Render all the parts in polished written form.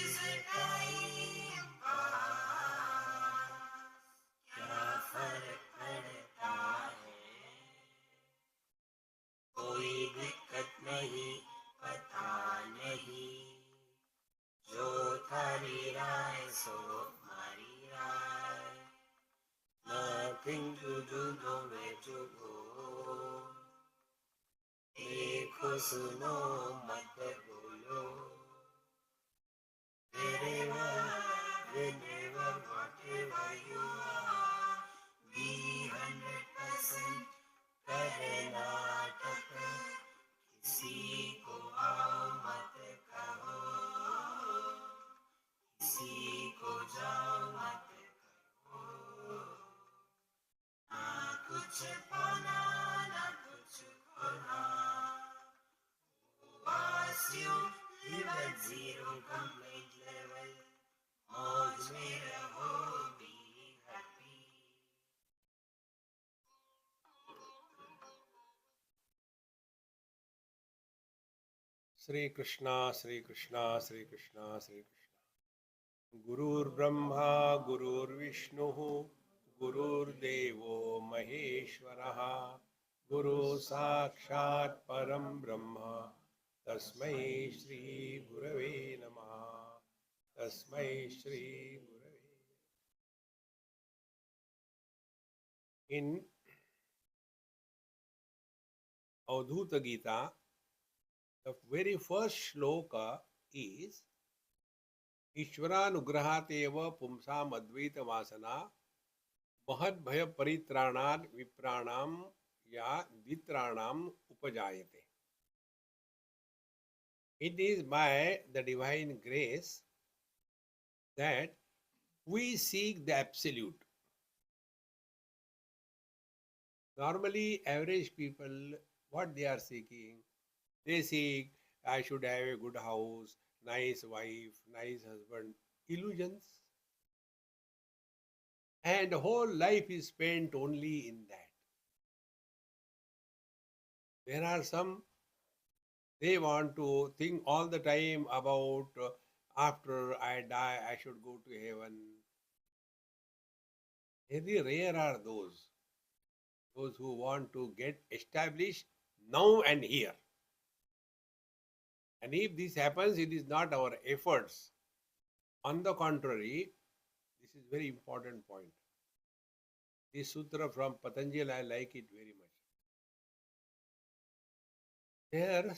is a time pass, क्या फर्क पड़ता है, कोई दिक्कत नहीं, पता नहीं, जो थारी राय सो मारी राय, nothing to do, nowhere to go, देखो सुनो मत बोलो, wherever, whenever, whatever you are, be 100% Karnataka, किसी को आओ मत कहो, किसी को जाओ मत कहो, ना कुछ पाना ना कुछ खोना, pass you live at zero complaint level, मौज में रहो, be happy. Sri Krishna, Sri Krishna, Sri Krishna, Sri Krishna. Gurur Brahma, Gurur Vishnu, Gurur Devo Maheshwaraha, Guru Sakshat Param Brahma, Tasmai Shri Gurave Namaha, Tasmai Shri Gurave. In Avdhuta Gita, the very first shloka is Ishvaranugrahateva pumsam advaita vasana महद भय परित्राणान विप्राणाम या द्वित्राणाम उपजायते. It is by the divine grace that we seek the absolute. Normally, average people, what they are seeking, they seek, I should have a good house, nice wife, nice husband, illusions. And whole life is spent only in that. There are some, they want to think all the time about after I die, I should go to heaven. Very rare are those who want to get established now and here. And if this happens, it is not our efforts. On the contrary, this is very important point. This sutra from Patanjali, I like it very much. Here,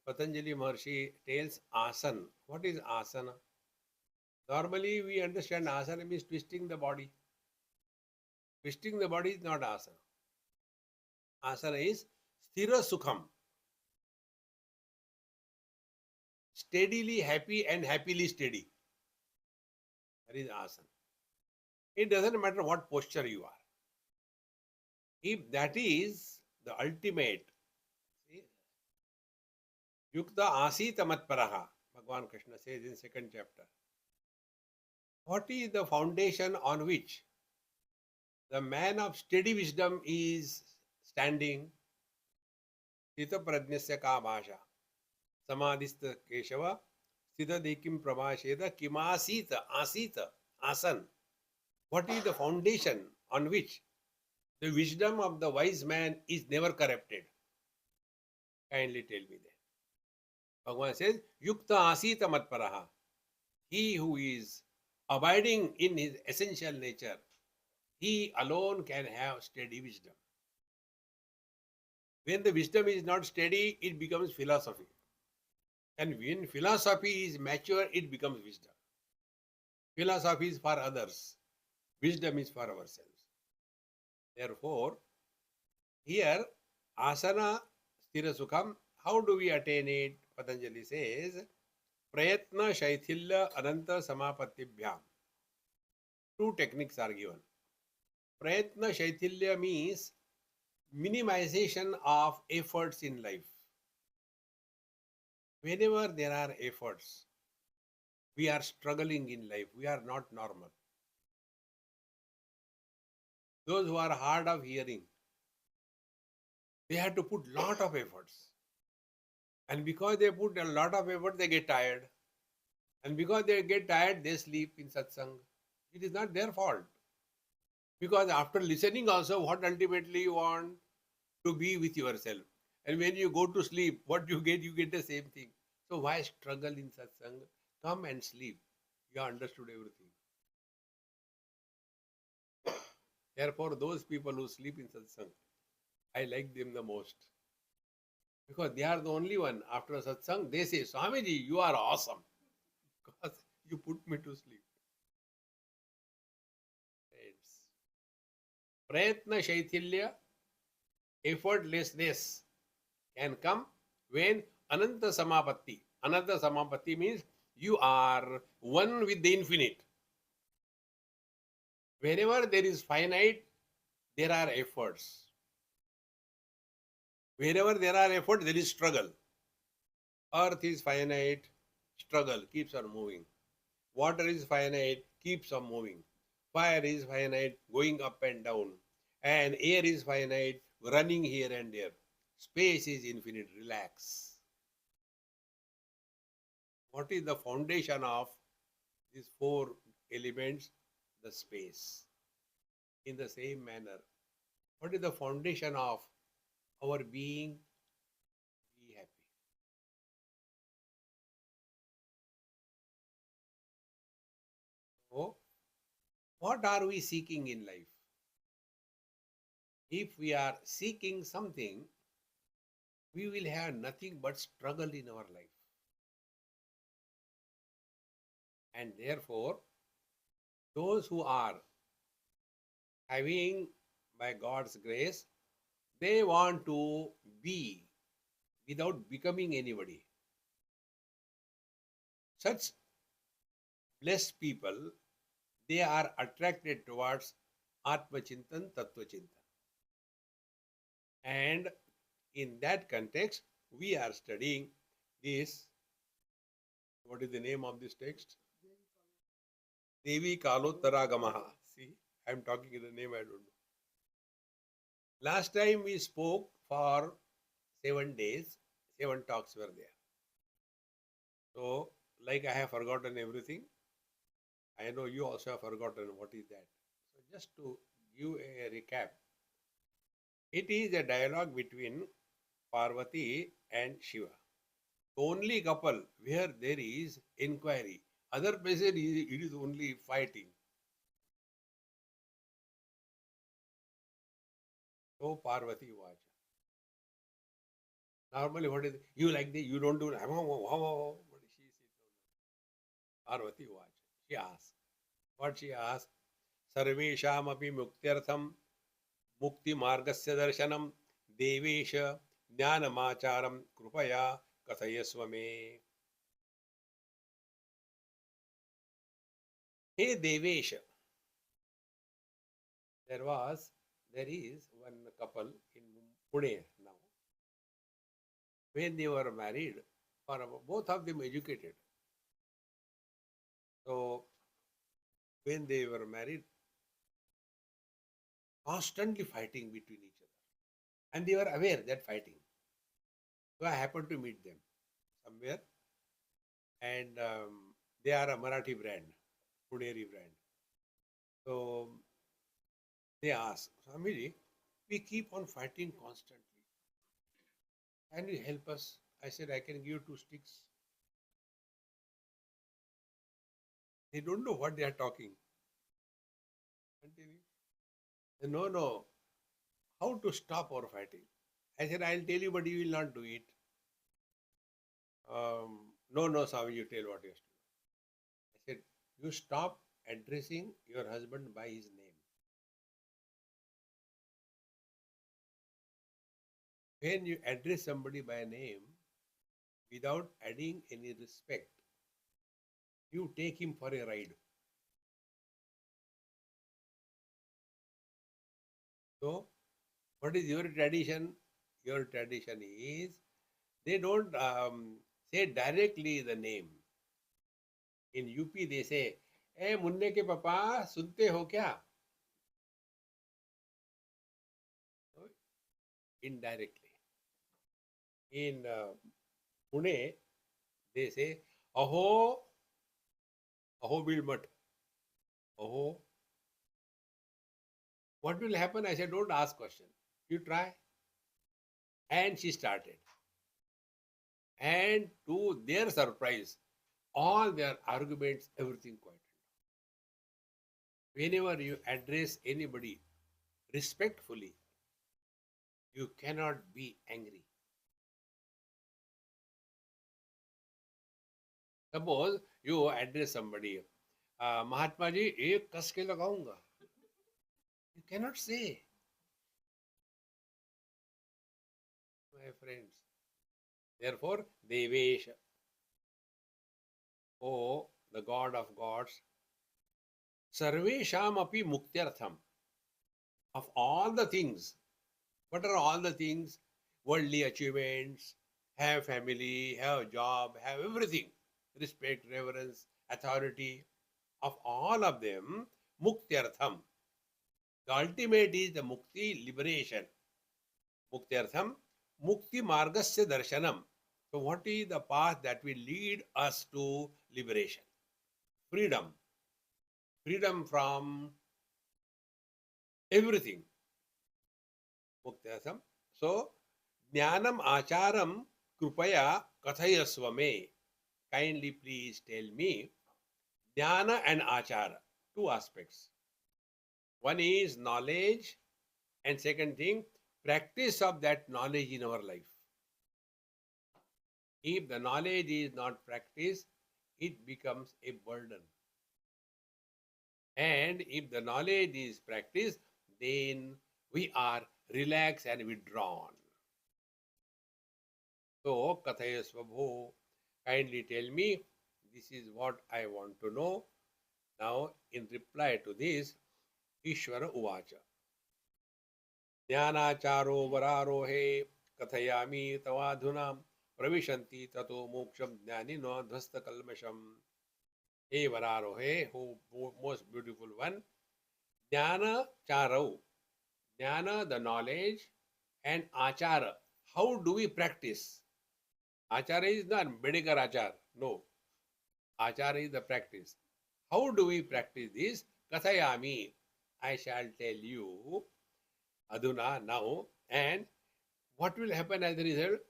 Patanjali Maharshi tells asana. What is asana? Normally, we understand asana means twisting the body. Twisting the body is not asana. Asana is sthira sukham. Steadily happy and happily steady. That is asana. It doesn't matter what posture you are. If that is the ultimate, see, yukta asita matparaha, Bhagavan Krishna says in second chapter. What is the foundation on which the man of steady wisdom is standing? Sthita prajnasya ka bhasha. Samadhistha keshava. Sthita dekim prabhasheda kimasita asita asan. What is the foundation on which the wisdom of the wise man is never corrupted? Kindly tell me that. Bhagavan says, Yukta asita matparaha. He who is abiding in his essential nature, he alone can have steady wisdom. When the wisdom is not steady, it becomes philosophy. And when philosophy is mature, it becomes wisdom. Philosophy is for others. Wisdom is for ourselves. Therefore, here, asana sthira sukham, how do we attain it? Patanjali says, prayatna shaithilya ananta samapatibhyam. Two techniques are given. Prayatna shaithilya means minimization of efforts in life. Whenever there are efforts, we are struggling in life, we are not normal. Those who are hard of hearing, they have to put lot of efforts. And because they put a lot of effort, they get tired. And because they get tired, they sleep in satsang. It is not their fault. Because after listening also, what ultimately you want to be with yourself. And when you go to sleep, what you get? You get the same thing. So why struggle in satsang? Come and sleep. You have understood everything. Therefore, those people who sleep in satsang, I like them the most. Because they are the only one. After satsang, they say, Swamiji, you are awesome. Because you put me to sleep. Friends. Prayatna Shaithilya, effortlessness can come when Ananta Samapatti. Ananta Samapatti means you are one with the infinite. Wherever there is finite, there are efforts. Wherever there are efforts, there is struggle. Earth is finite, struggle keeps on moving. Water is finite, keeps on moving. Fire is finite, going up and down. And air is finite, running here and there. Space is infinite, relax. What is the foundation of these four elements? The space. In the same manner, what is the foundation of our being? Be happy. So, what are we seeking in life? If we are seeking something, we will have nothing but struggle in our life. And therefore, those who are having, by God's grace, they want to be without becoming anybody. Such blessed people, they are attracted towards Atma Chintan, Tattva Chintan. And in that context, we are studying this. What is the name of this text? Devikalottara Gamaha. See, I am talking in the name, I don't know. Last time we spoke for 7 days, 7 talks were there. So, like I have forgotten everything, I know you also have forgotten what is that. So, just to give a recap, it is a dialogue between Parvati and Shiva. The only couple where there is inquiry. Other places it is only fighting. So Parvati Vacha. Normally, what is you like this? You don't do. But she says, Parvati Vacha. She asks. What she asks? Sarvesham api muktyartham mukti margasya darshanam devesha jnanamacharam krupaya kathayasva me. Hey Devesha, there is one couple in Pune now. When they were married, both of them educated. So when they were married, constantly fighting between each other. And they were aware that fighting. So I happened to meet them somewhere. And they are a Marathi brand, Puneri brand. So they asked, Swamiji, we keep on fighting constantly. Can you help us? I said, I can give you 2 sticks. They don't know what they are talking. Continue. No, no. How to stop our fighting? I said, I'll tell you, but you will not do it. No, no, Swami, you tell what you have to do. I said, you stop addressing your husband by his name. When you address somebody by a name without adding any respect, you take him for a ride. So, what is your tradition? Your tradition is they don't say directly the name. In UP, they say, "Hey, मुन्ने के पापा सुनते हो क्या?" So, indirectly. In Pune, they say, "Aho Aho bil mat. Aho. What will happen? I said, don't ask question. You try. And she started. And to their surprise, all their arguments, everything quieted. Whenever you address anybody respectfully, you cannot be angry. Suppose you address somebody, Mahatma ji, ek kas ke lagaunga. You cannot say, my friends. Therefore, Devesha, oh, the God of gods, Sarvesham api muktyartham. Of all the things, what are all the things? Worldly achievements, have family, have job, have everything. Respect, reverence, authority. Of all of them, muktyartham. The ultimate is the mukti, liberation. Muktyartham, mukti margasya darshanam. So what is the path that will lead us to liberation? Freedom. Freedom from everything. Muktyartham. So, jnanam acharam krupaya kathayasva me. Kindly please tell me, jnana and achara, two aspects. One is knowledge, and second thing, practice of that knowledge in our life. If the knowledge is not practiced, it becomes a burden. And if the knowledge is practiced, then we are relaxed and withdrawn. So, kathayasva bho, kindly tell me, this is what I want to know. Now, in reply to this, Ishvara uvacha. Jnanacharo vararohe kathayami tavadhunam pravishanti tato moksham jnanino dhvasta kalmasham. Hey vararohe, who most beautiful one. Jnana charau. Jnana, the knowledge, and achara. How do we practice? Achara is not medical achar. No. Achara is the practice. How do we practice this? Kathayami. I shall tell you. Aduna, now. And what will happen as a result?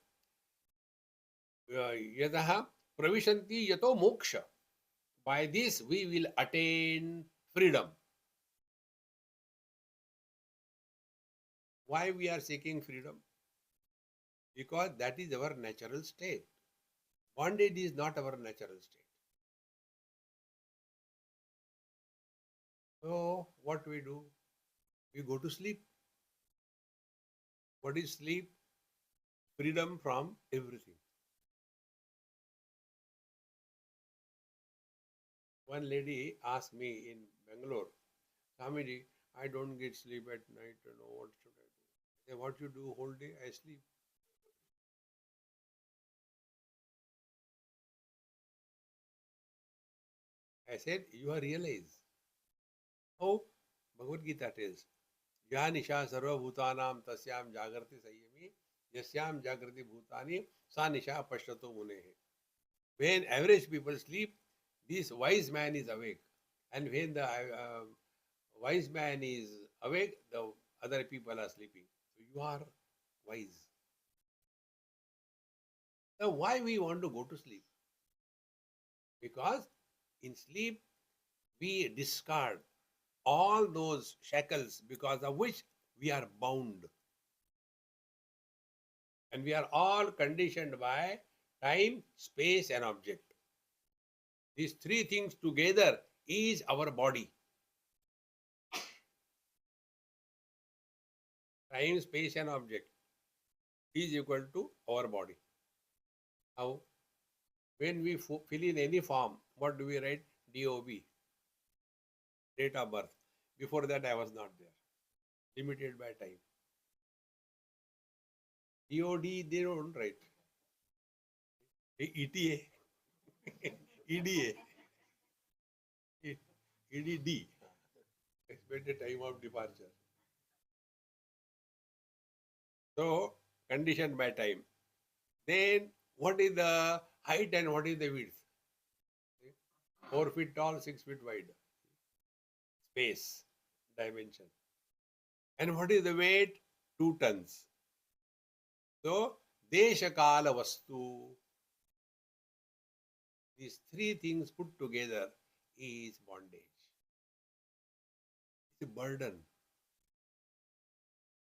Yadaha pravishanti yato moksha. By this we will attain freedom. Why we are seeking freedom? Because that is our natural state. Bondage is not our natural state. So what we do? We go to sleep. What is sleep? Freedom from everything. One lady asked me in Bangalore, Swamiji, I don't get sleep at night. What should I do? I say, what you do whole day? I sleep. I said, you are realized. Oh, Bhagavad Gita tells, Ya nisha sarva bhutanam tasyam jagrati sayyami yasyam jagrati bhutani sa nisha pashyato munehe. When average people sleep, this wise man is awake. And when the wise man is awake, the other people are sleeping. So you are wise. Now why we want to go to sleep? Because in sleep, we discard all those shackles because of which we are bound. And we are all conditioned by time, space, and object. These three things together is our body. Time, space, and object is equal to our body. How? When we fill in any form, what do we write? DOB, date of birth. Before that, I was not there. Limited by time. DOD, they don't write. ETA, EDA, EDD, expected time of departure. So, conditioned by time. Then, what is the height and what is the width? 4 feet tall, 6 feet wide. Space, dimension. And what is the weight? 2 tons. So, Desha Kala Vastu. These 3 things put together is bondage. It's a burden.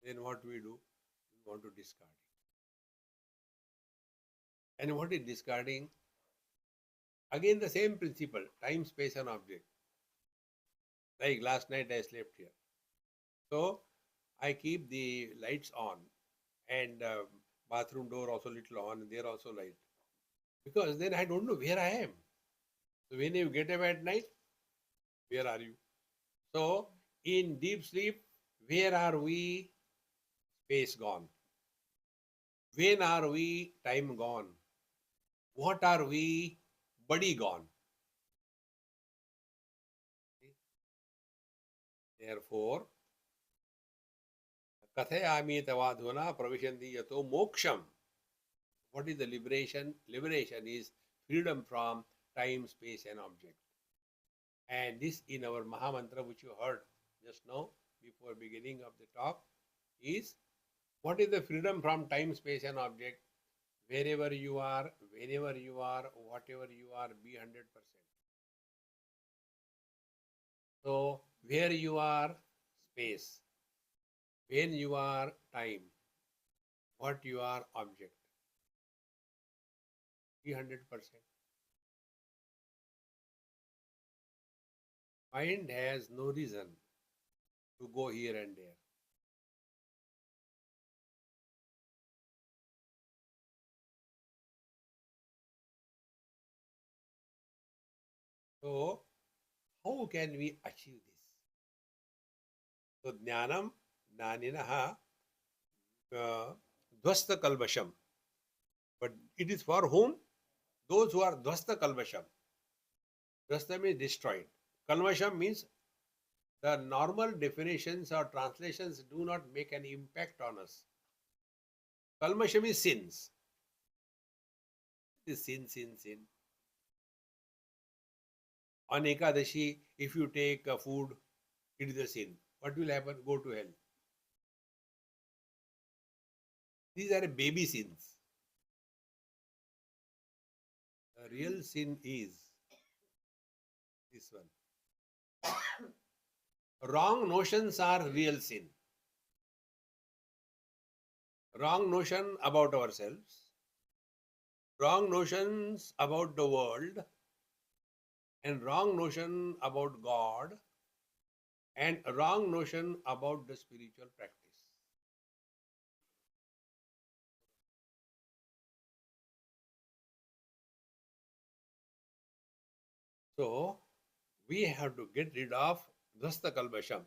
Then what we do? We want to discard it. And what is discarding? Again the same principle, time, space and object. Like last night I slept here. So I keep the lights on and bathroom door also little on, there also light. Because then I don't know where I am. So when you get up at night, where are you? So in deep sleep, where are we? Space gone. When are we? Time gone. What are we? Body gone. Therefore, kathayami tavadhuna pravishanti yato moksham. What is the liberation? Liberation is freedom from time, space and object. And this in our Mahamantra which you heard just now before beginning of the talk is, what is the freedom from time, space and object? Wherever you are, whenever you are, whatever you are, be 100%. So, where you are, space. When you are, time. What you are, object. Be 100%. Mind has no reason to go here and there. So, how can we achieve this? So, Jnanam, Jnaninaha, Dvasta Kalvasham. But it is for whom? Those who are Dvasta Kalvasham. Dvasta means destroyed. Kalvasham means the normal definitions or translations do not make an impact on us. Kalvasham is sins. It is sin, sin, sin. On Ekadashi, if you take food, it is a sin. What will happen? Go to hell. These are baby sins. The real sin is this one. Wrong notions are real sin. Wrong notion about ourselves, wrong notions about the world, and wrong notion about God, and wrong notion about the spiritual practice. So, we have to get rid of Dhasta Kalbasham.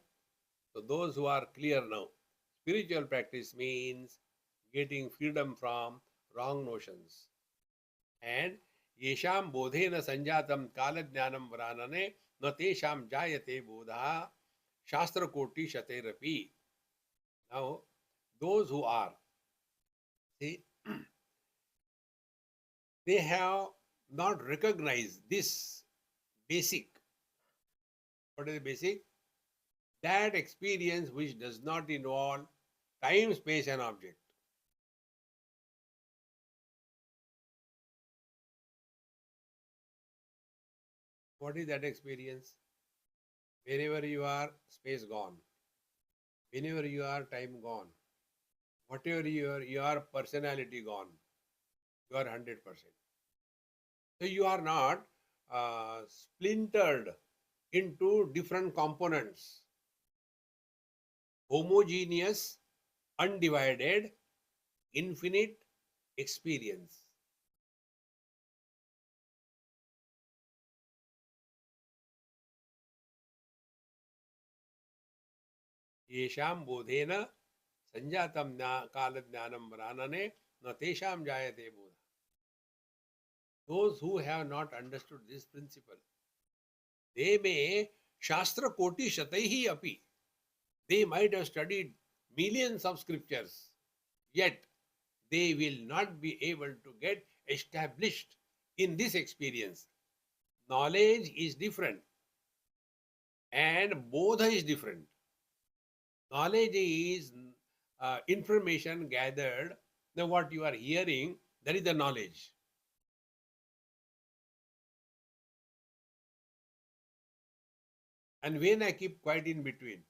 So, those who are clear now, spiritual practice means getting freedom from wrong notions. And yesham bodhena sanjatam kalajnanam varanane na tesham jayate bodha shastra koti shaterapi. Now, those who are, see, they have not recognized this basic. What is the basic? That experience which does not involve time, space and object. What is that experience? Wherever you are, space gone. Whenever you are, time gone. Whatever your personality gone. You are 100%. So you are not splintered into different components. Homogeneous, undivided, infinite experience. येषां बोधेन संजातं कालज्ञानं वरानने न तेषां जायते बोध. Those who have not understood this principle, they may shastra koti shataihi api. They might have studied millions of scriptures, yet they will not be able to get established in this experience Knowledge is different and bodha is different. Knowledge is information gathered. Now, what you are hearing, that is the knowledge. And when I keep quiet in between,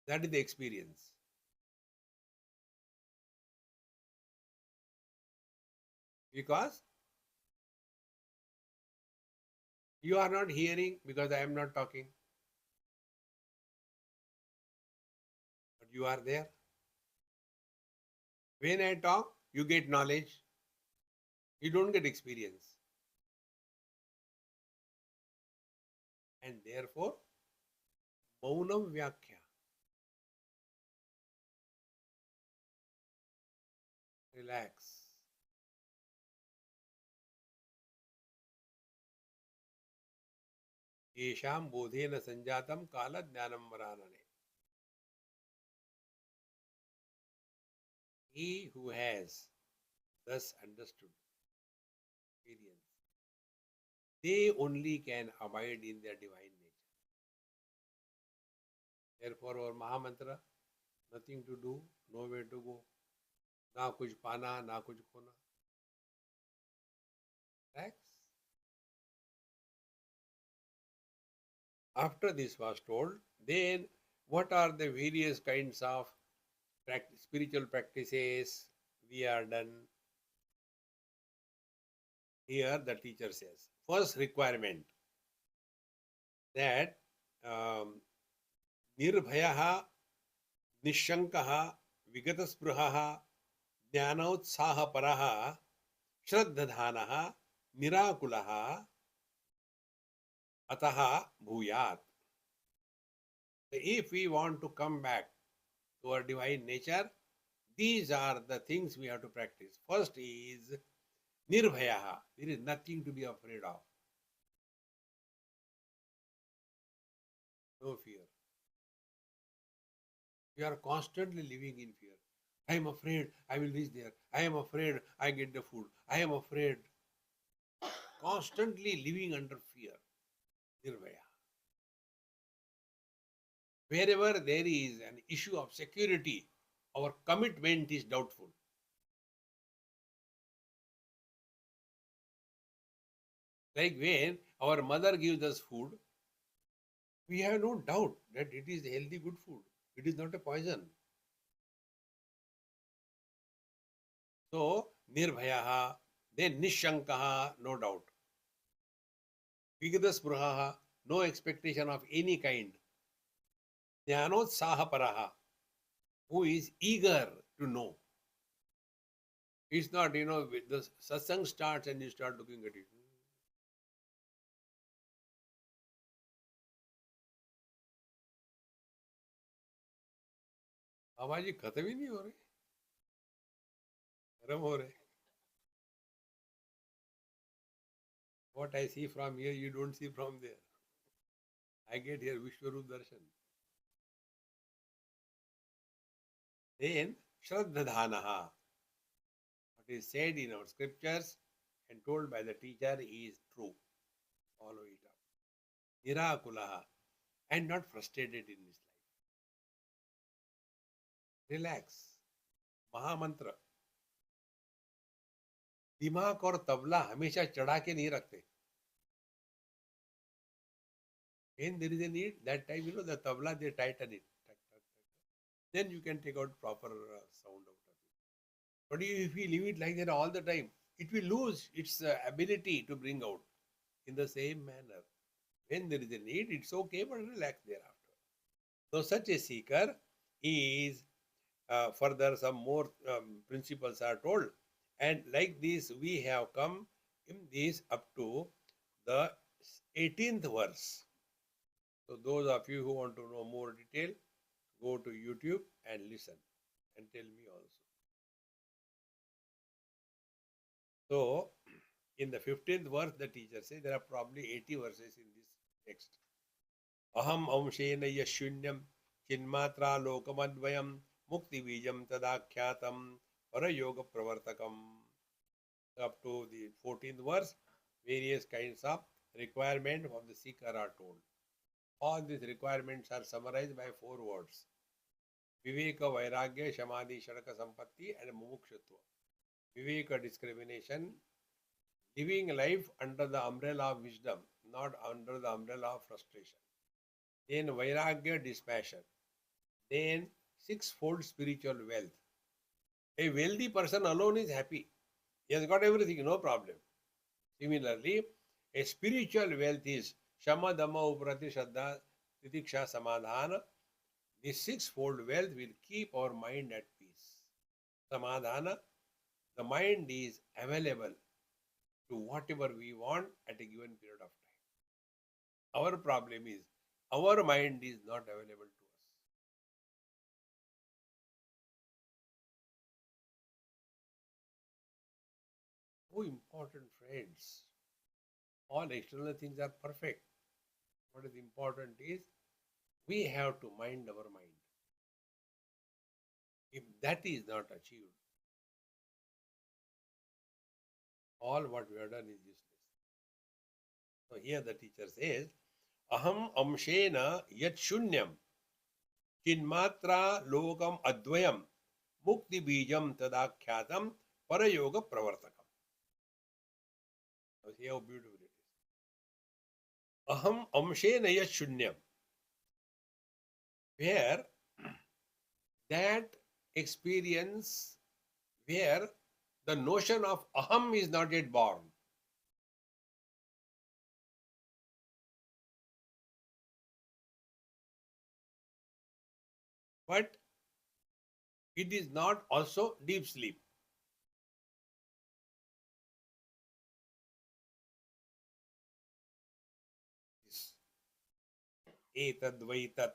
that is the experience. Because you are not hearing because I am not talking. But you are there. When I talk, you get knowledge. You don't get experience. And therefore, maunam vyakhya. Relax. येषां बोधेन संजातं काल ज्ञानं वरानने. He who has thus understood experience, they only can abide in their divine nature. Therefore, our Mahamantra, nothing to do, nowhere to go, na kuch pana, na kuch khona. Relax. After this was told, then what are the various kinds of spiritual practices we are done? Here the teacher says, first requirement that nirbhayaha, nishankaha, vigataspruhaha, jnanotsahaparaha, shraddhadhanaha, nirakulaha, ataha bhuyat. If we want to come back to our divine nature, these are the things we have to practice. First is nirbhayaha. There is nothing to be afraid of. No fear. We are constantly living in fear. I am afraid I will reach there. I am afraid I get the food. I am afraid. Constantly living under fear. Nirbhaya. Wherever there is an issue of security, our commitment is doubtful. Like when our mother gives us food, we have no doubt that it is healthy, good food. It is not a poison. So, nirbhayaha, then nishankaha, no doubt. Vigadaspruhaha, no expectation of any kind. Jnanotsahaparaha, who is eager to know. It's not, the satsang starts and you start looking at it. बाबा जी खत्म ही नहीं हो रहे, गर्म हो रहे. What I see from here, you don't see from there. I get here Vishwarup Darshan. Then Shraddhadhanaha, what is said in our scriptures and told by the teacher is true. Follow it up. Nirakulaha, and not frustrated in his life. Relax. महामंत्र. दिमाग और तबला हमेशा चढ़ा के नहीं रखते. When there is a need, that time, the tabla, they tighten it. Then you can take out proper sound out of it. But if we leave it like that all the time, it will lose its ability to bring out in the same manner. When there is a need, it's okay, but relax thereafter. So such a seeker is further some more principles are told. And like this, we have come in this up to the 18th verse. So those of you who want to know more detail, go to YouTube and listen and tell me also. So in the 15th verse, the teacher says there are probably 80 verses in this text. Aham amshena yashunyam chinmatra lokamadvayam mukti vijam tadakhyatam parayoga pravartakam. up to the 14th verse, various kinds of requirements of the seeker are told. All these requirements are summarized by 4 words: Viveka, Vairagya, Samadhi, Sharaka, Sampatti, and Mumukshutva. Viveka, discrimination, living life under the umbrella of wisdom, not under the umbrella of frustration. Then Vairagya, dispassion. Then sixfold spiritual wealth. A wealthy person alone is happy. He has got everything, no problem. Similarly, a spiritual wealth is Shama, Dhamma, Uprati, Shraddha, Titiksha, Samadhana. This sixfold wealth will keep our mind at peace. Samadhana, the mind is available to whatever we want at a given period of time. Our problem is our mind is not available to us. Oh, important friends. All external things are perfect. What is important is we have to mind our mind. If that is not achieved, all what we have done is useless. So here the teacher says, Aham amshena yat shunyam chinmatra lokam advayam mukti bijam tadakhyatam parayoga pravartakam. So see how beautiful it is. Aham amshena yat shunyam, where that experience, where the notion of aham is not yet born. But it is not also deep sleep. Etad vaitat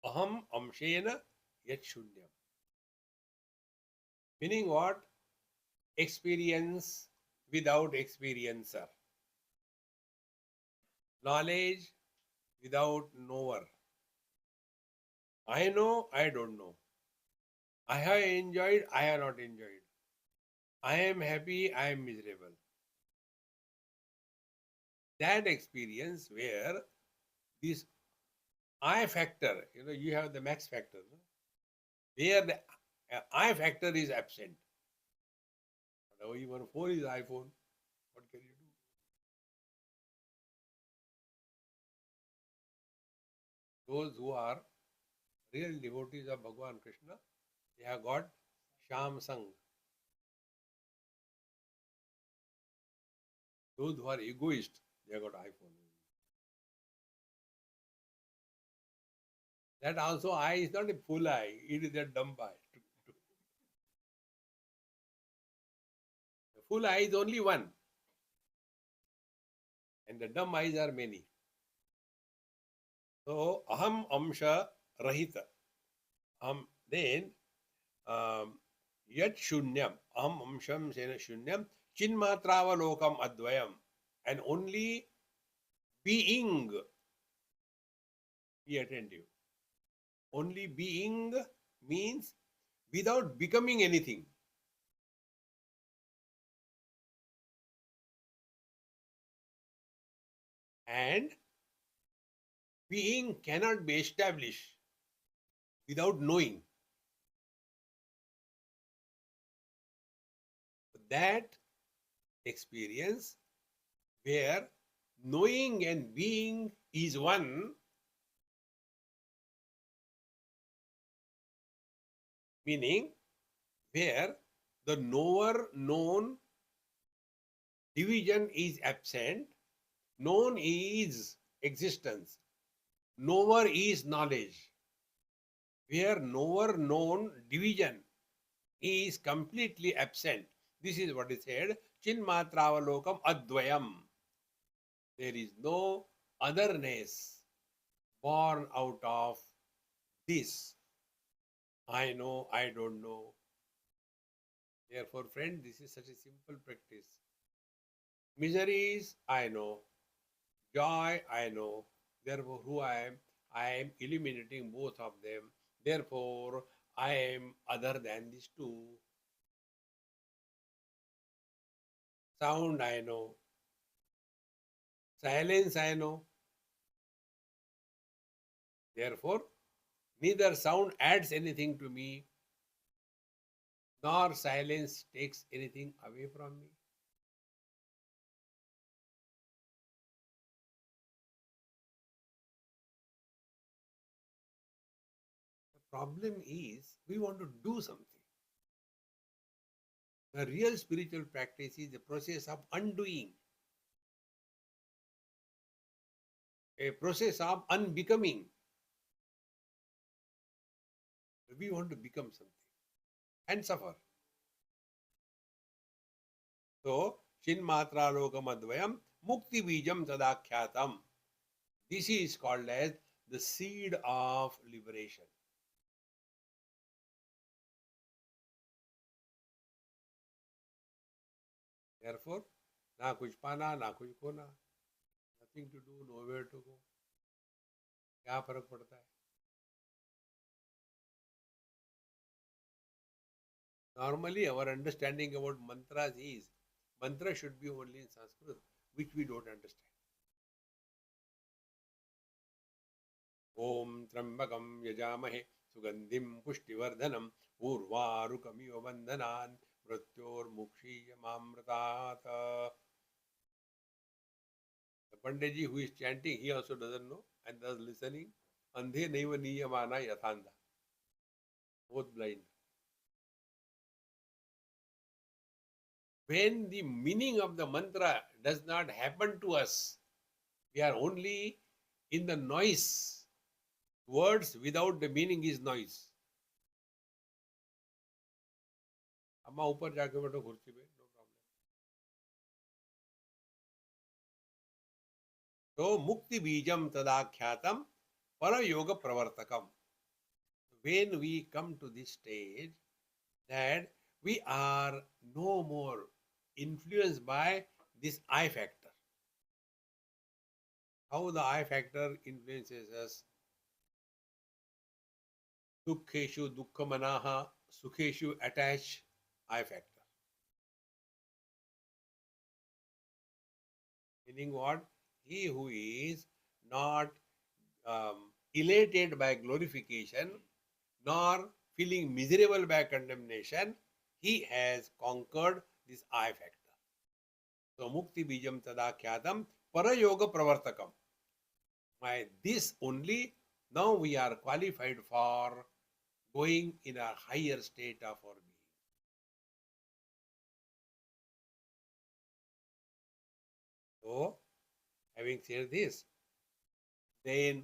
aham amshena yat shunyam. Meaning what? Experience without experiencer. Knowledge without knower. I know, I don't know. I have enjoyed, I have not enjoyed. I am happy, I am miserable. That experience where this I factor, you have the max factor, no? Where the I factor is absent. Now even phone is iPhone. What can you do? Those who are real devotees of Bhagavan Krishna, they have got Sham Sang. Those who are egoist, they have got iPhone. That also eye is not a full eye, it is a dumb eye. The full eye is only one, and the dumb eyes are many. So, aham amsha rahita. Then, yat shunyam, aham amsham sena shunyam, chinmatravalokam advayam, and only being, be attentive. Only being means without becoming anything. And being cannot be established without knowing. That experience where knowing and being is one, meaning where the knower known division is absent, known is existence, knower is knowledge, where knower known division is completely absent. This is what is said, chinmatravalokam advayam. There is no otherness born out of this. I know, I don't know. Therefore, friend, this is such a simple practice. Miseries, I know. Joy, I know. Therefore, who I am eliminating both of them. Therefore, I am other than these two. Sound I know. Silence I know. Therefore, neither sound adds anything to me, nor silence takes anything away from me. The problem is we want to do something. The real spiritual practice is the process of undoing, a process of unbecoming. We want to become something and suffer. So, Shinmatra Lokamadvayam Mukti Bijam Tadakhyatam. This is called as the seed of liberation. Therefore, na kuch pana, na kuch khona. Nothing to do, nowhere to go. क्या फर्क पड़ता है? Normally, our understanding about mantras is mantra should be only in Sanskrit, which we don't understand. Om Trambakam Yajamahe Sugandhim Pushtivardhanam Urvarukamiva Bandhanan Mrityor Mukshiyamamratat. The Panditji who is chanting, he also doesn't know and thus listening. Andhe naiva niyamana yathanda. Both blind. When the meaning of the mantra does not happen to us, we are only in the noise. Words without the meaning is noise. अम्मा ऊपर जाके बैठो कुर्सी पे, no problem. So mukti bijam tadakhyatam para yoga pravartakam. When we come to this stage that we are no more influenced by this I factor. How the I factor influences us? Dukkeshu dukkhamanaha, sukheshu attach I factor. Meaning what? He who is not elated by glorification nor feeling miserable by condemnation, he has conquered this I factor. So mukti bijam tadakhyatam parayoga pravartakam. By this only now we are qualified for going in a higher state of our being. So, having said this, then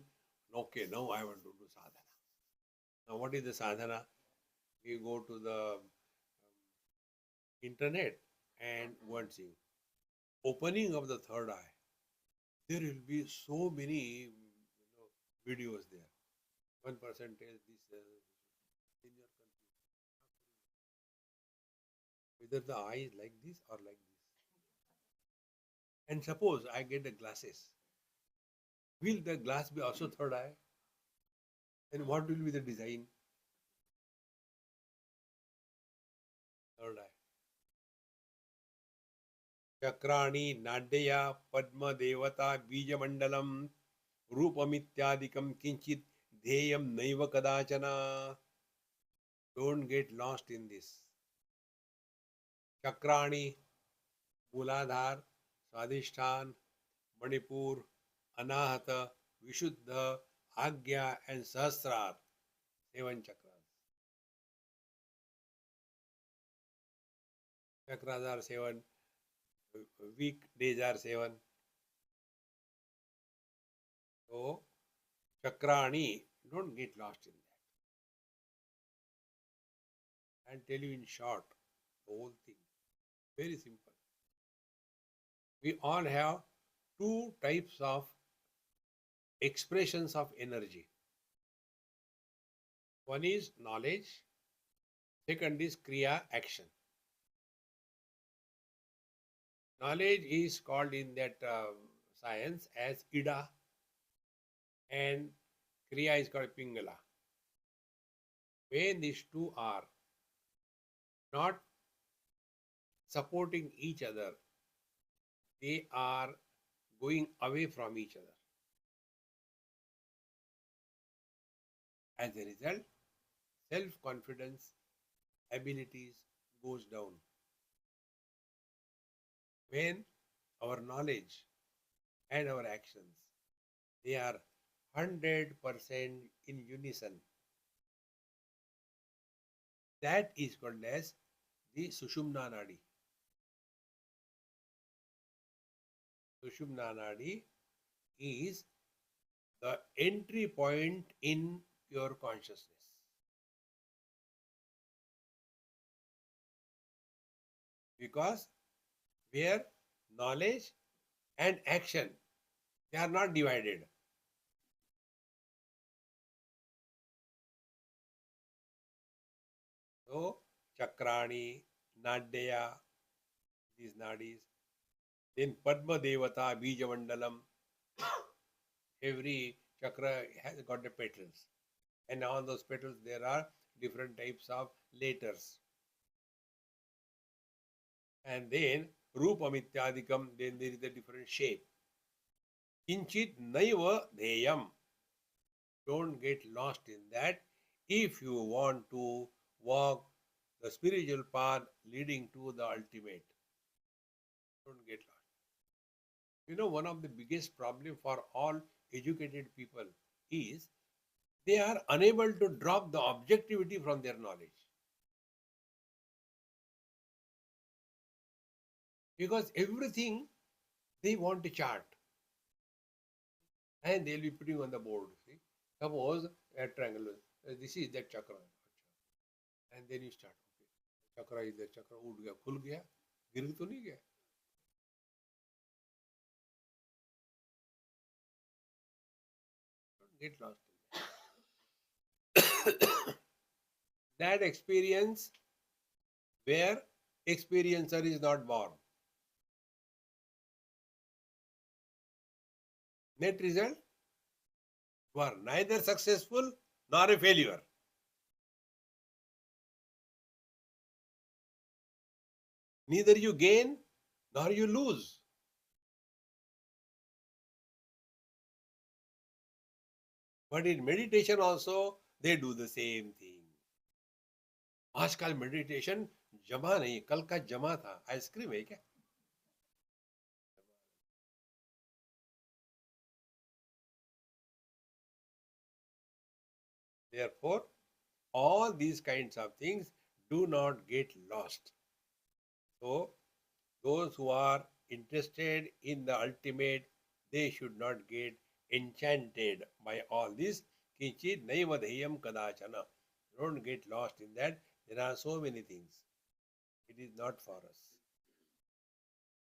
okay, now I want to do sadhana. Now, what is the sadhana? We go to the internet and go and see. Opening of the third eye. There will be so many videos there. One person tells this, then you are confused. Whether the eye is like this or like this. And suppose I get the glasses. Will the glass be also third eye? Then what will be the design? Third eye. Chakrani, Nadya, Padma, Devata, Bija Mandalam, Rupamityadikam Kinchit, Dheyam Naiva Kadachana. Don't get lost in this. Chakrani, Muladhar, Swadhishthan, Manipur, Anahata, Vishuddha, Agya, and Sahasrar. 7 chakras. Chakras are 7. Week days are 7. So, Chakrani, don't get lost in that. I'll tell you in short the whole thing. Very simple. We all have 2 types of expressions of energy. One is knowledge, second is kriya, action. Knowledge is called in that science as ida and kriya is called pingala. When these 2 are not supporting each other, they are going away from each other. As a result, self-confidence, abilities goes down. When our knowledge and our actions, they are 100% in unison, that is called as the Sushumna Nadi. Sushumna Nadi is the entry point in pure consciousness. Because where knowledge and action, they are not divided. So, Chakrani, Nadya, these nadis, then Padma Devata, Bija Mandalam, every chakra has got the petals. And on those petals there are different types of letters. And then Rupamityadikam, then there is a different shape. Kinchit Naiva Dheyam. Don't get lost in that. If you want to walk the spiritual path leading to the ultimate, don't get lost. You know, one of the biggest problem for all educated people is they are unable to drop the objectivity from their knowledge. Because everything they want to chart and they'll be putting on the board. See, suppose a triangle, this is that chakra, and then you start. Okay, chakra is that chakra, उठ गया, खुल गया, गिर तो नहीं गया. Don't get lost in that. That experience where experiencer is not born. Net result, you are neither successful nor a failure. Neither you gain nor you lose. But in meditation also, they do the same thing. आजकल meditation जमा नहीं, कल का जमा था. Ice cream है क्या? Therefore, all these kinds of things do not get lost. So, those who are interested in the ultimate, they should not get enchanted by all this. Kichit naivadheyam kadachana. Don't get lost in that. There are so many things. It is not for us.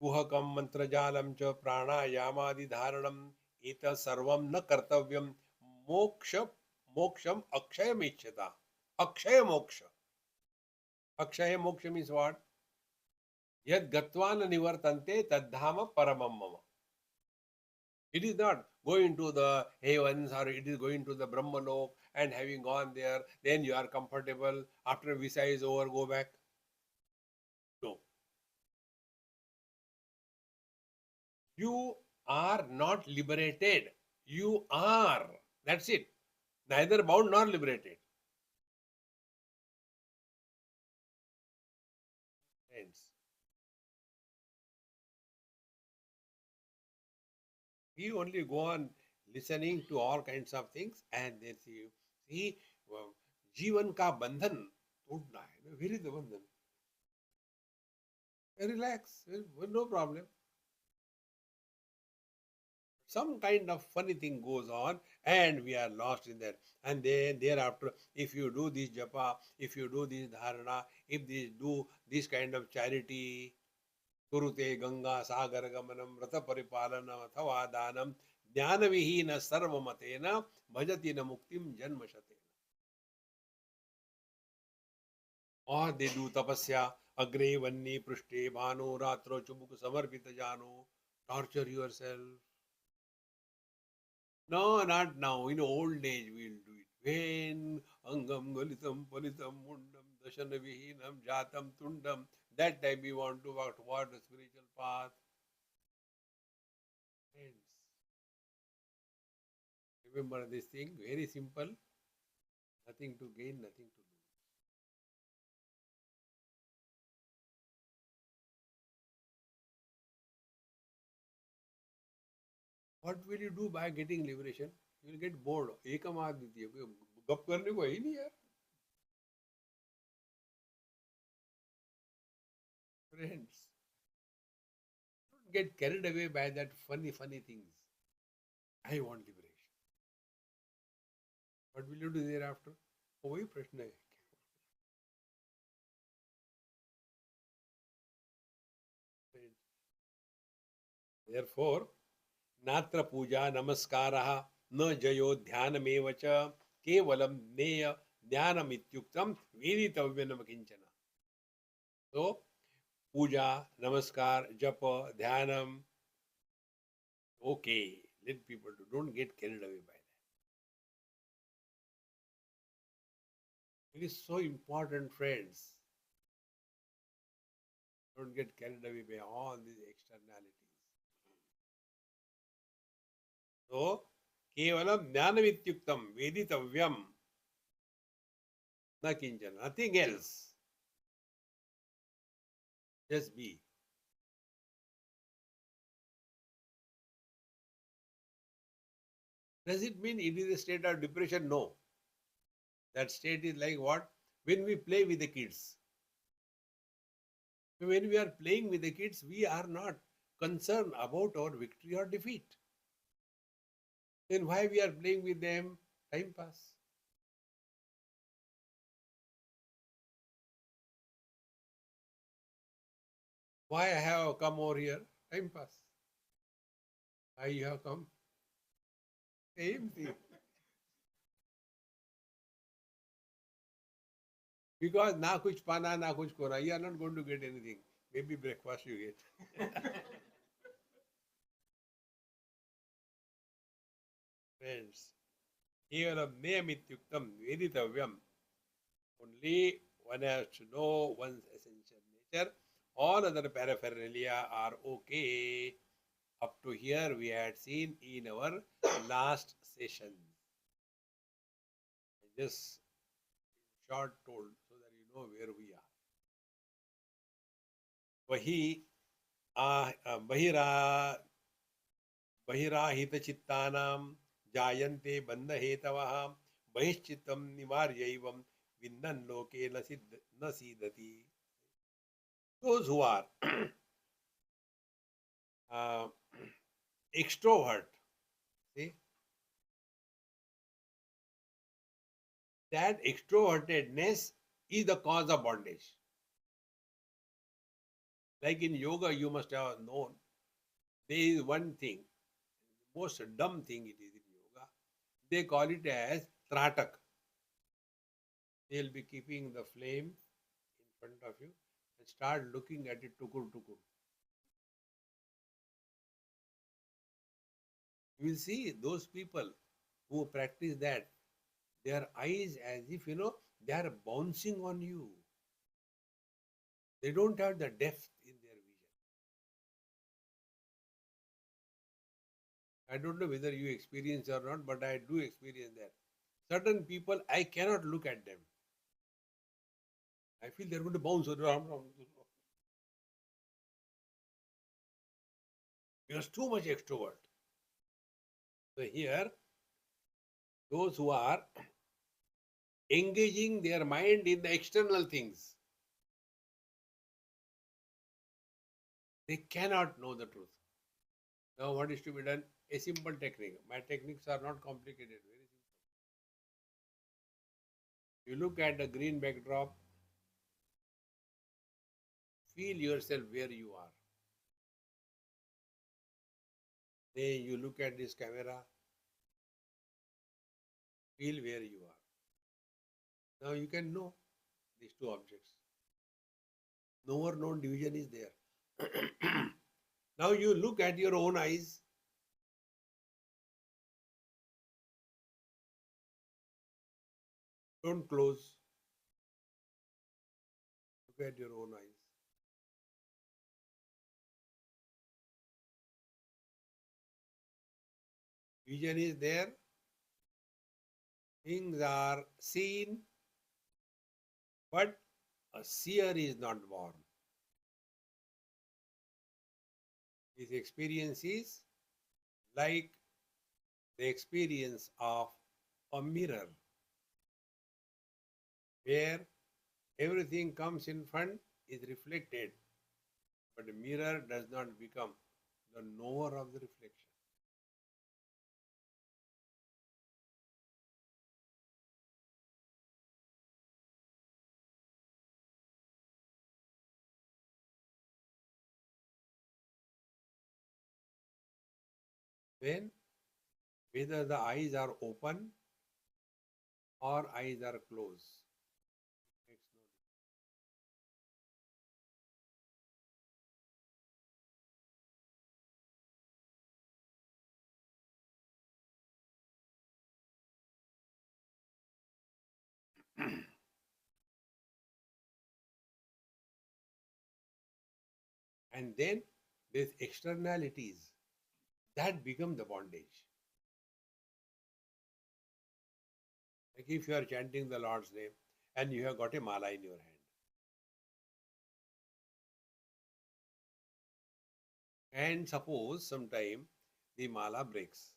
Kuhakam mantrajalam cha pranayamadi dharanam eta sarvam na kartavyam moksha moksham akshayam ichyata. Akshaya moksha. Akshaya moksha means what? Yad gatvan nivartante tadhama paramam mama. It is not going to the heavens or it is going to the Brahmalok and having gone there, then you are comfortable. After visa is over, go back. No. You are not liberated. You are. That's it. Neither bound nor liberated. Friends. We only go on listening to all kinds of things and then see जीवन का बंधन टूटना है. Where is the बंधन? Relax, no problem. Some kind of funny thing goes on and we are lost in that. And then thereafter, if you do this japa, if you do this dharana, if you do this kind of charity, kurute ganga sagar gamanam vrata paripalanam athava danam jnana vihina sarvamatena bhajati na muktim janmashatena. Or they do tapasya, agre vanni prushte bhanu ratro chubuk samarpita jano, torture yourself. No, not now. In old age we will do it. When angam galitam palitam mundam dashana vihinam jatam tundam. That time we want to walk toward the spiritual path. Friends, remember this thing, very simple, nothing to gain, nothing to lose. What will you do by getting liberation? You will get bored. एकम आदमी गप करने को है ही नहीं यार. Friends, don't get carried away by that funny things. I want liberation. What will you do thereafter? वही प्रश्न है. Therefore, नात्र पूजा नमस्कारः न जयो ध्यानमेव च केवलं ज्ञेय ज्ञानमित्युक्तं वेदितव्यं न किंचन. So, puja, namaskar, japa, dhyanam. Okay, let people do. Don't get carried away by that. It is so important, friends. Don't get carried away by all these externalities. So, kevalam jnanavityuktam veditavyam na kinchana. Nothing else. Just be. Does it mean it is a state of depression? No. That state is like what? When we play with the kids. When we are playing with the kids, we are not concerned about our victory or defeat. Then why we are playing with them? Time pass. Why I have come over here? Time pass. Why you have come? Same thing. Because na kuch pana, na kuch kora. You are not going to get anything. Maybe breakfast you get. Friends, kevalam niyamityuktam veditavyam. Only one has to know one's essential nature. All other paraphernalia are okay. Up to here we had seen in our last session. Just short told so that you know where we are. बहिराहित चित्तानां जायन्ते बन्धहेतवः बहिश्चित्तं निवार्यैवं विन्दन् लोके न सीदति. Those who are extrovert, see, that extrovertedness is the cause of bondage. Like in yoga, you must have known, there is one thing, most dumb thing it is in yoga. They call it as tratak. They'll be keeping the flame in front of you and start looking at it tukur tukur. You will see those people who practice that, their eyes as if, they are bouncing on you. They don't have the depth in their vision. I don't know whether you experience or not, but I do experience that. Certain people, I cannot look at them. I feel they're going to bounce around. Because too much extrovert. So here, those who are engaging their mind in the external things, they cannot know the truth. Now what is to be done? A simple technique. My techniques are not complicated, very simple. You look at the green backdrop, feel yourself where you are. Then you look at this camera, feel where you are. Now you can know these two objects. No more known division is there. Now you look at your own eyes. Don't close. Look at your own eyes. Vision is there, things are seen, but a seer is not born. His experience is like the experience of a mirror, where everything comes in front is reflected, but the mirror does not become the knower of the reflection. Then, whether the eyes are open or eyes are closed, makes no difference. And then there's externalities that become the bondage. Like if you are chanting the Lord's name and you have got a mala in your hand, and suppose sometime the mala breaks.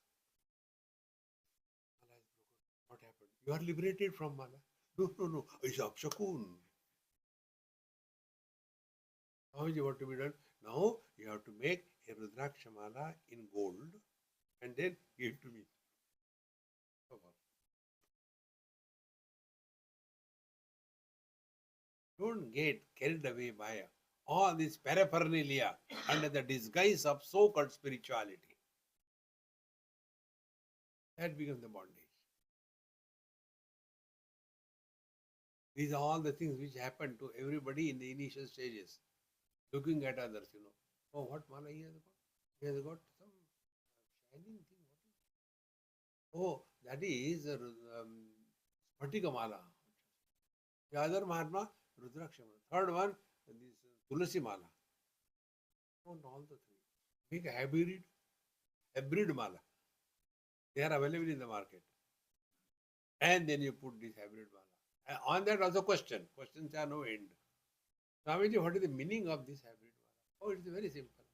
Mala is broken. What happened? You are liberated from mala. No, no, no. It's apshakun. How is what to be done? Now you have to make a Rudraksha mala in gold and then give it to me. Don't get carried away by all this paraphernalia under the disguise of so-called spirituality. That becomes the bondage. These are all the things which happen to everybody in the initial stages. Looking at others, Oh, what mala he has got? He has got some shining thing. Oh, that is Spatika mala. The other Mahatma, Rudraksha mala. Third one, this Tulasi mala. Don't all the three. Make a hybrid mala. They are available in the market. And then you put this hybrid mala. And on that also questions are no end. Swamiji, what is the meaning of this hybrid mala? Oh, it's very simple.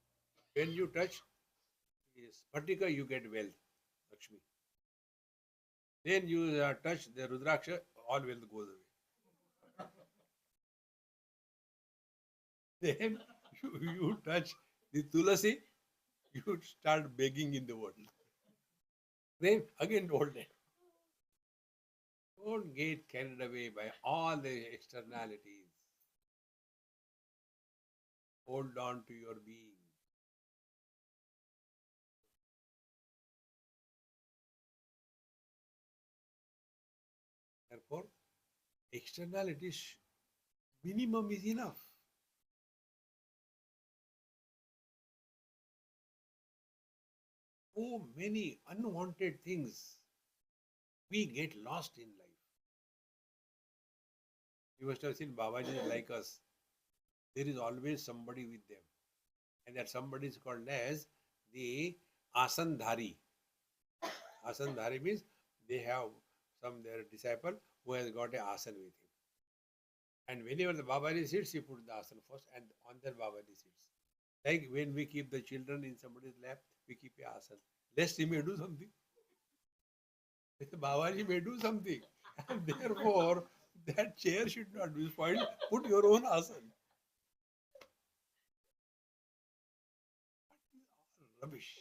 When you touch Spatika, you get wealth, Lakshmi. Then you touch the Rudraksha, all wealth goes away. Then you touch the Tulasi, you start begging in the world. Then again old day. Don't get carried away by all the externalities. Hold on to your being. Therefore, externalities minimum is enough. So many unwanted things we get lost in life. You must have seen Babaji like us. There is always somebody with them. And that somebody is called as the Asandhari. Asandhari means they have their disciple who has got a asan with him. And whenever the Babaji sits, he puts the asan first and on that Babaji sits. Like when we keep the children in somebody's lap, we keep a asan. Lest he may do something. Babaji may do something. And therefore, that chair should not be spoiled. Put your own asan. Rubbish.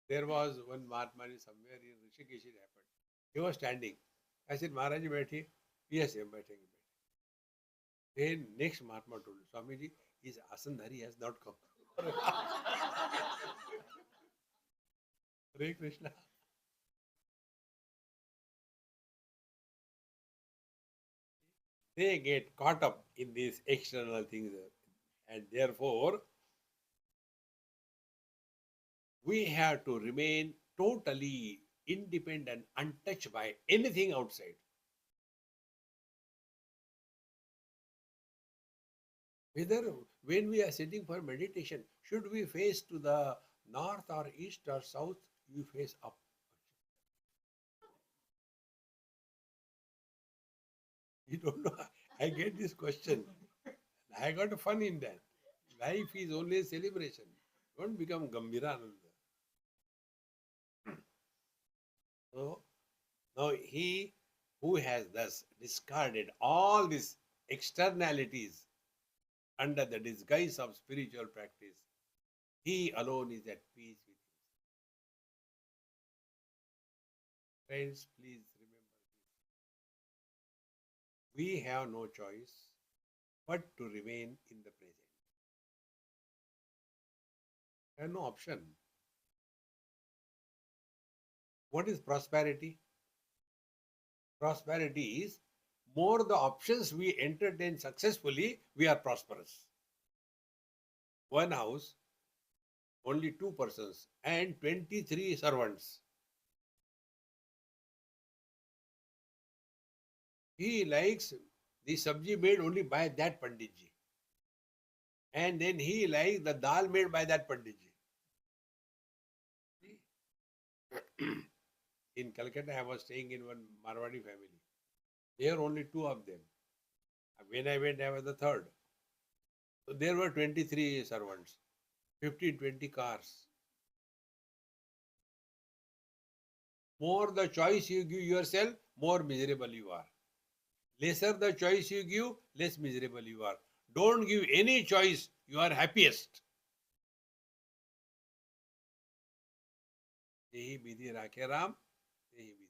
There was one Mahatma somewhere in Rishikesh it happened. He was standing. I said, Maharaj, बैठिए. Yes, I am बैठेंगे. Then next Mahatma told Swamiji, his Asandhari has not come. Hare Krishna. They get caught up in these external things and therefore we have to remain totally independent, untouched by anything outside. Whether when we are sitting for meditation, should we face to the north or east or south? You face up. You don't know. I get this question. I got fun in that. Life is only a celebration. Don't become Gambhirananda. So now he who has thus discarded all these externalities under the disguise of spiritual practice, he alone is at peace with himself. Friends, please remember this. We have no choice but to remain in the present. We have no option. What is prosperity? Prosperity is more the options we entertain successfully, we are prosperous. One house, only 2 persons, and 23 servants. He likes the sabji made only by that Panditji. And then he likes the dal made by that Panditji. In Calcutta, I was staying in one Marwadi family. There were only two of them. When I went, I was the third. So there were 23 servants, 15, 20 cars. More the choice you give yourself, more miserable you are. Lesser the choice you give, less miserable you are. Don't give any choice, you are happiest. Yehi bidhi rakhe Ram, yehi bidhi.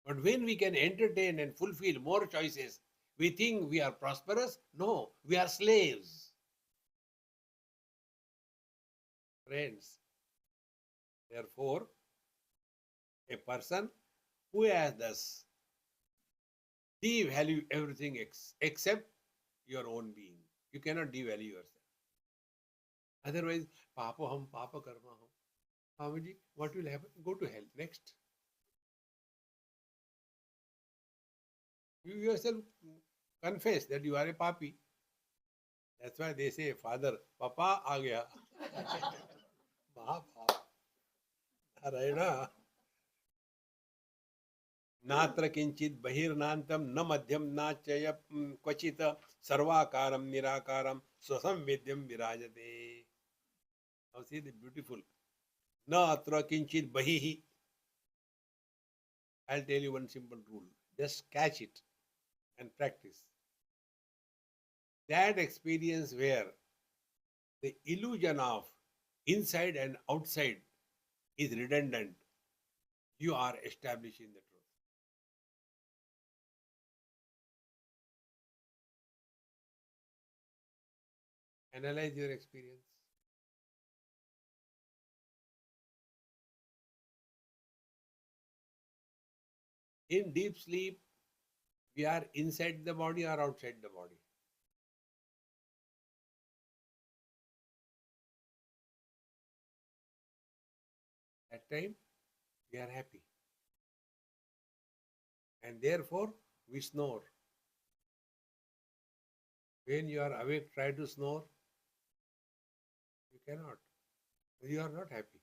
But when we can entertain and fulfill more choices, we think we are prosperous. No, we are slaves. Friends, therefore, a person who has thus devalue everything except your own being. You cannot devalue yourself. Otherwise, Papa hum, Papa karma hum. Swamiji, what will happen? Go to hell. Next. You yourself confess that you are a papi. That's why they say, Father, Papa aa gaya. Narayana. नात्र किंचित बहिर्नांतम न मध्यम न चय क्वचित सर्वाकारम निराकारम स्वसंवेद्यम विराजते. Now see the beautiful. न अत्र किंचित बहिः. I'll tell you one simple rule. Just catch it and practice. That experience where the illusion of inside and outside is redundant, you are establishing the truth. Analyze your experience. In deep sleep, we are inside the body or outside the body. That time, we are happy. And therefore, we snore. When you are awake, try to snore. You cannot. You are not happy.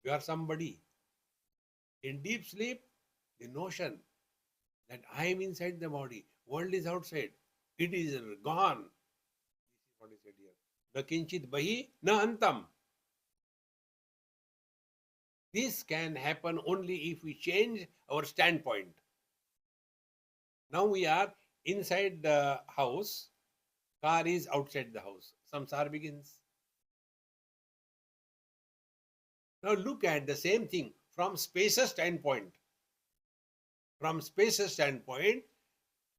You are somebody. In deep sleep, the notion that I am inside the body, world is outside, it is gone. This is what is said here. Na kinchit bahi, na antam. This can happen only if we change our standpoint. Now we are inside the house, car is outside the house. Samsara begins. Now look at the same thing from spaces standpoint. From spaces standpoint,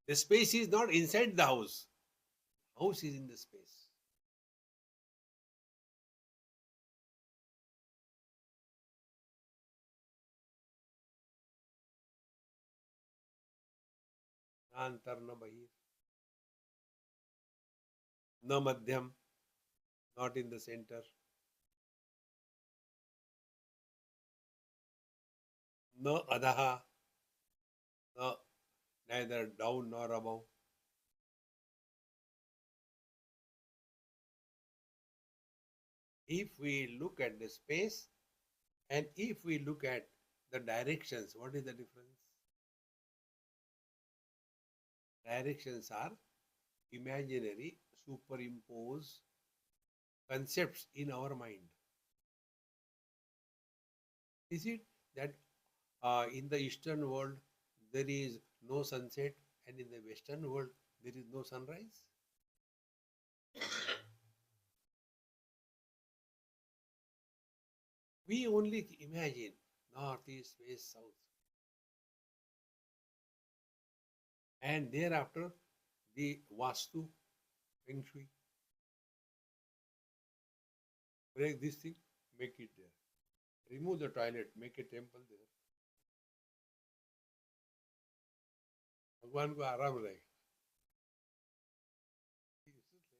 the space is not inside the house. House is in the space. Na antar na bahir. Na madhyam, not in the center. Na adaha, neither down nor above. If we look at the space and if we look at the directions, what is the difference? Directions are imaginary, superimposed concepts in our mind. Is it that in the Eastern world there is no sunset and in the Western world there is no sunrise? We only imagine north, east, west, south. And thereafter, the Vastu, Feng Shui, break this thing, make it there. Remove the toilet, make a temple there. भगवान को आराम रहेगा.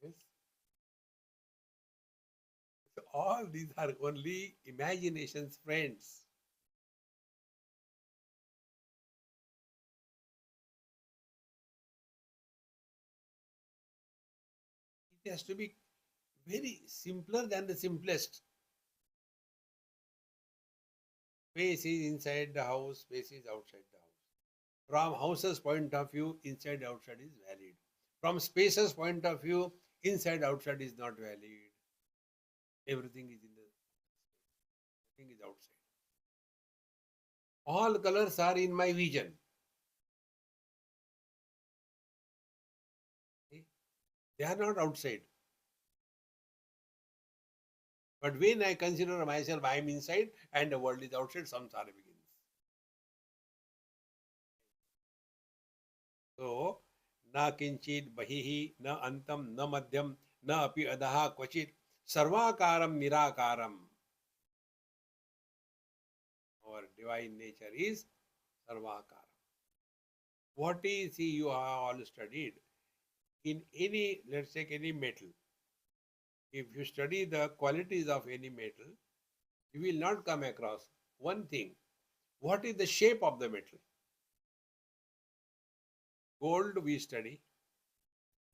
Yes. So all these are only imaginations, friends. It has to be very simpler than the simplest. Space is inside the house, space is outside the house. From house's point of view, inside outside is valid. From space's point of view, inside outside is not valid. Everything is in the everything is outside. All colors are in my vision. They are not outside. But when I consider myself, I am inside and the world is outside, samsara begins. So, na kinchit bahihi, na antam, na madhyam, na api adaha kvachit, sarvakaram nirakaram. Our divine nature is sarvakaram. What is he you have all studied? In any, let's take any metal. If you study the qualities of any metal, you will not come across one thing. What is the shape of the metal? Gold we study.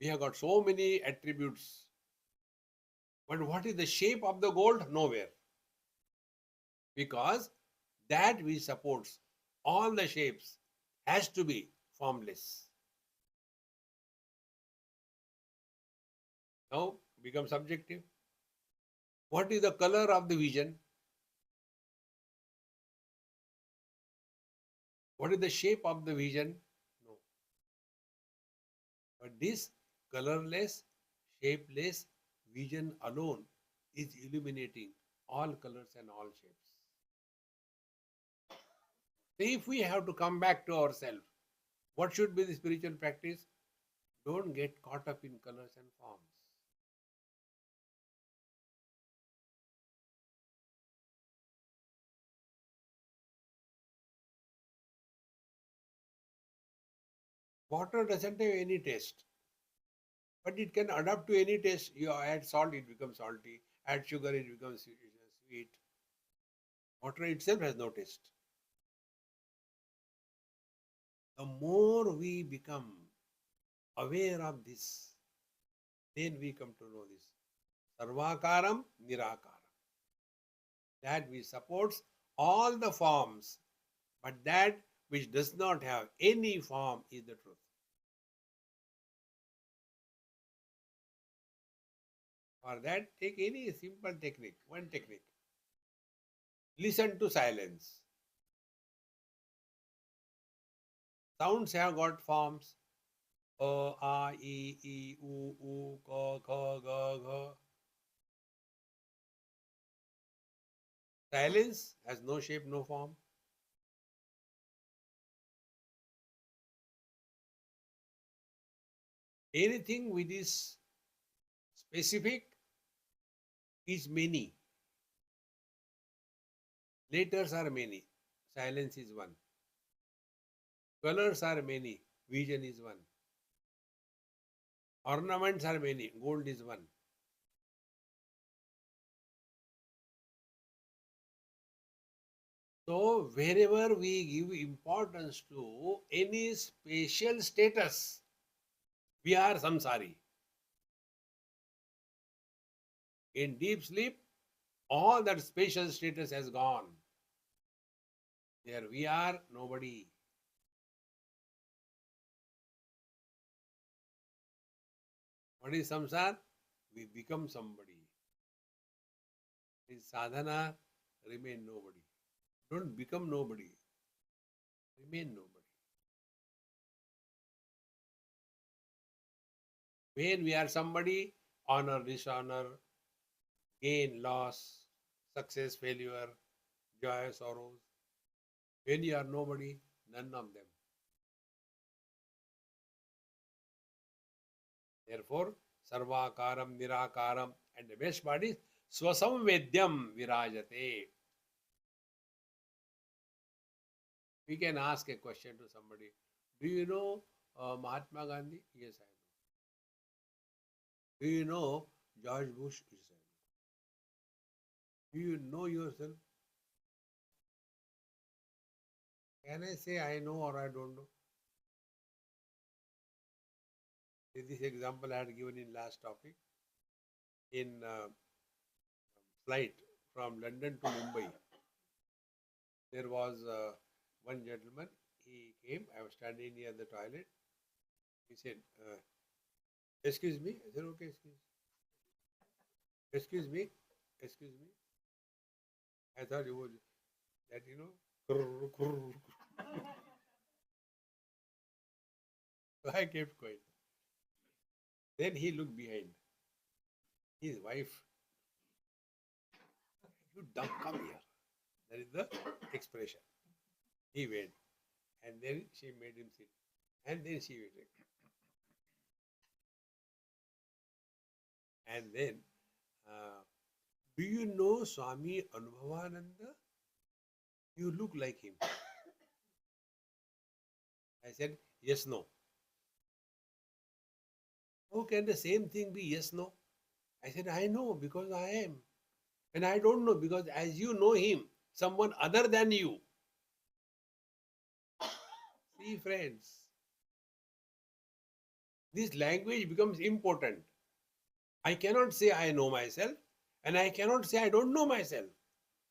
We have got so many attributes. But what is the shape of the gold? Nowhere. Because that which supports all the shapes has to be formless. Now become subjective. What is the color of the vision? What is the shape of the vision? No. But this colorless, shapeless vision alone is illuminating all colors and all shapes. So if we have to come back to ourselves, what should be the spiritual practice? Don't get caught up in colors and forms. Water doesn't have any taste, but it can adapt to any taste. You add salt, it becomes salty. Add sugar, it becomes sweet. Water itself has no taste. The more we become aware of this, then we come to know this. Sarvakaram Nirakaram. That which supports all the forms, but that which does not have any form is the truth. For that, take any simple technique, one technique. Listen to silence. Sounds have got forms. A, A, E, U, Ka, Kha, Ga, Gha. Silence has no shape, no form. Anything which is specific is many. Letters are many. Silence is one. Colors are many. Vision is one. Ornaments are many. Gold is one. So, wherever we give importance to any spatial status, we are samsari. In deep sleep, all that spatial status has gone. There we are, nobody. What is samsar? We become somebody. In sadhana, remain nobody. Don't become nobody. Remain nobody. When we are somebody, honor, dishonor, gain, loss, success, failure, joy, sorrows. When you are nobody, none of them. Therefore, sarvakaram, nirakaram, and the best part is swasamvedyam virajate. We can ask a question to somebody. Do you know Mahatma Gandhi? Yes, I know. Do you know George Bush? Yes, I know. Do you know yourself? Can I say I know or I don't know? This example I had given in last topic. In flight from London to Mumbai, there was one gentleman. He came. I was standing near the toilet. He said, "Excuse me." I said, "Okay, excuse me, excuse me." I thought it was that Kurr, kurr. So I kept quiet. Then he looked behind. His wife, "You dumb, come here." That is the expression. He went, and then she made him sit, and then she waited, and then. Uh, Do you know Swami Anubhavananda? You look like him. I said, yes, no. How can the same thing be yes, no? I said, I know because I am. And I don't know because as you know him, someone other than you. See, friends, this language becomes important. I cannot say I know myself and I cannot say I don't know myself.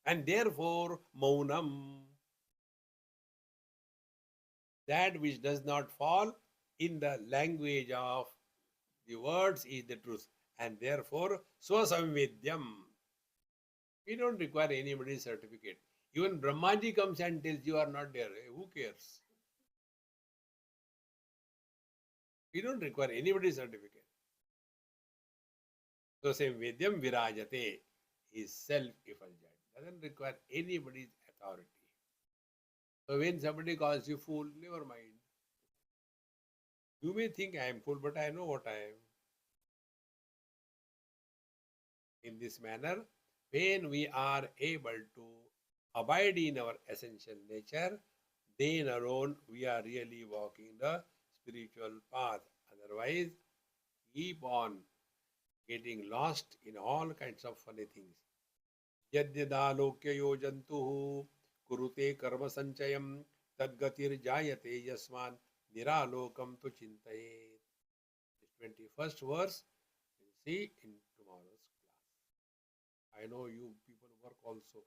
And therefore, maunam, that which does not fall in the language of the words is the truth. And therefore, swasamvedyam. We don't require anybody's certificate. Even Brahmaji comes and tells you are not there. Who cares? We don't require anybody's certificate. So same Vedyam virajate is self-effulgent. Doesn't require anybody's authority. So when somebody calls you fool, never mind. You may think I am fool, but I know what I am. In this manner, when we are able to abide in our essential nature, then alone we are really walking the spiritual path. Otherwise, keep on getting lost in all kinds of funny things. Yadyadalokya yojantuhu kurute karma sanchayam tadgatir jayate yasman niralokam tu chintayet. This 21st verse we'll see in tomorrow's class. I know you people work also.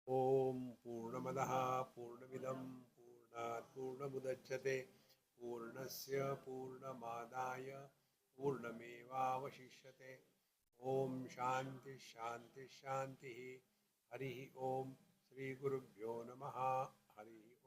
Om Purnamadaha Purnamidam Purnat Purnamudachyate Purnasya Purnamadaya Purnamevavashishyate Om Shanti Shanti Shanti Hari Om Sri Gurubhyo Namaha Hari